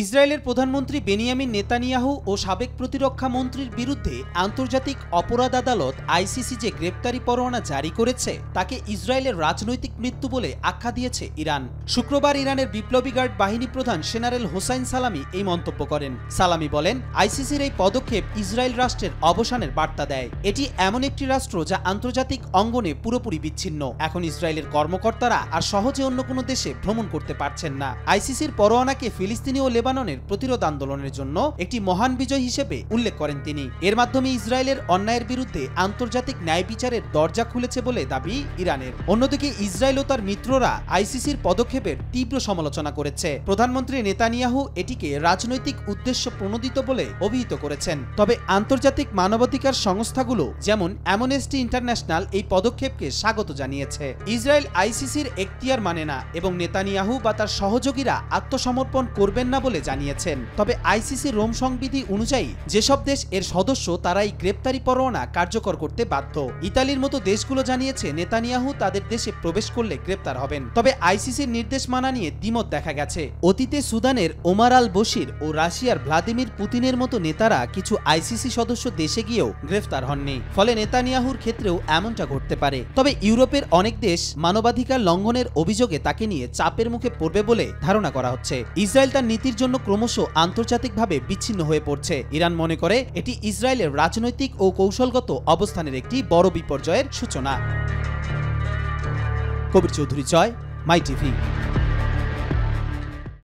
ইসরায়েলের প্রধানমন্ত্রী Benjamin Netanyahu ও সাবেক প্রতিরক্ষা মন্ত্রীর বিরুদ্ধে আন্তর্জাতিক অপরাধ আদালত আইসিসি যে গ্রেপ্তারি পরোয়ানা জারি করেছে তাকে ইসরায়েলের রাজনৈতিক মৃত্যু বলে আখ্যা দিয়েছে ইরান। শুক্রবার ইরানের বিপ্লবী গার্ড বাহিনী প্রধান জেনারেল হোসাইন সালামি এই মন্তব্য করেন। সালামি বলেন, আইসিসির এই পদক্ষেপ ইসরায়েল রাষ্ট্রের অবসানের বার্তা দেয়। এটি এমন একটি রাষ্ট্র যা আন্তর্জাতিক অঙ্গনে পুরোপুরি বিচ্ছিন্ন। এখন ইসরায়েলের কর্মকর্তারা আর সহজে অন্য কোনো দেশে ভ্রমণ করতে পারছেন না। আইসিসির পরোয়ানাকে ফিলিস্তিনি ও লেবাননের প্রতিরোধ আন্দোলনের জন্য একটি মহান বিজয় হিসেবে উল্লেখ করেন তিনি। এর মাধ্যমে ইসরায়েলের অন্যায়ের বিরুদ্ধে আন্তর্জাতিক ন্যায় বিচারের দরজা খুলেছে বলে দাবি ইরানের। অন্যদিকে ইসরায়েল ও তার মিত্ররা আইসিসির পদক্ষেপের তীব্র সমালোচনা করেছে। প্রধানমন্ত্রী নেতানিয়াহু এটিকে রাজনৈতিক উদ্দেশ্য প্রণোদিত বলে অভিহিত করেছেন। তবে আন্তর্জাতিক মানবাধিকার সংস্থাগুলো যেমন অ্যামনেস্টি ইন্টারন্যাশনাল এই পদক্ষেপকে স্বাগত জানিয়েছে। ইসরায়েল আইসিসির এখতিয়ার মানে না এবং নেতানিয়াহু বা তার সহযোগীরা আত্মসমর্পণ করবেন না বলে জানিয়েছেন। তবে আইসিসি রোম সংবিধি অনুযায়ী যেসব দেশ এর সদস্য তারাই গ্রেপ্তারি পরোয়ানা কার্যকর করতে বাধ্য। ইতালির মতো দেশগুলো জানিয়েছে নেতানিয়াহু তাদের দেশে প্রবেশ করলে গ্রেপ্তার হবেন। তবে আইসিসির নির্দেশ মানা নিয়ে দ্বিমত দেখা গেছে। অতীতে সুদানের ওমার আল বশির ও রাশিয়ার ভ্লাদিমির পুতিনের মতো নেতারা কিছু আইসিসি সদস্য দেশে গিয়েও গ্রেফতার হননি। ফলে নেতানিয়াহুর ক্ষেত্রেও এমনটা ঘটতে পারে। তবে ইউরোপের অনেক দেশ মানবাধিকার লঙ্ঘনের অভিযোগে তাকে নিয়ে চাপের মুখে পড়বে বলে ধারণা করা হচ্ছে। ইসরায়েল তার নীতির জন্য ক্রমশ আন্তর্জাতিকভাবে বিচ্ছিন্ন হয়ে পড়ছে। ইরান মনে করে এটি ইসরায়েলের রাজনৈতিক ও কৌশলগত অবস্থানের একটি বড় বিপর্যয়ের সূচনা। কবির চৌধুরী জয়, মাই টিভি।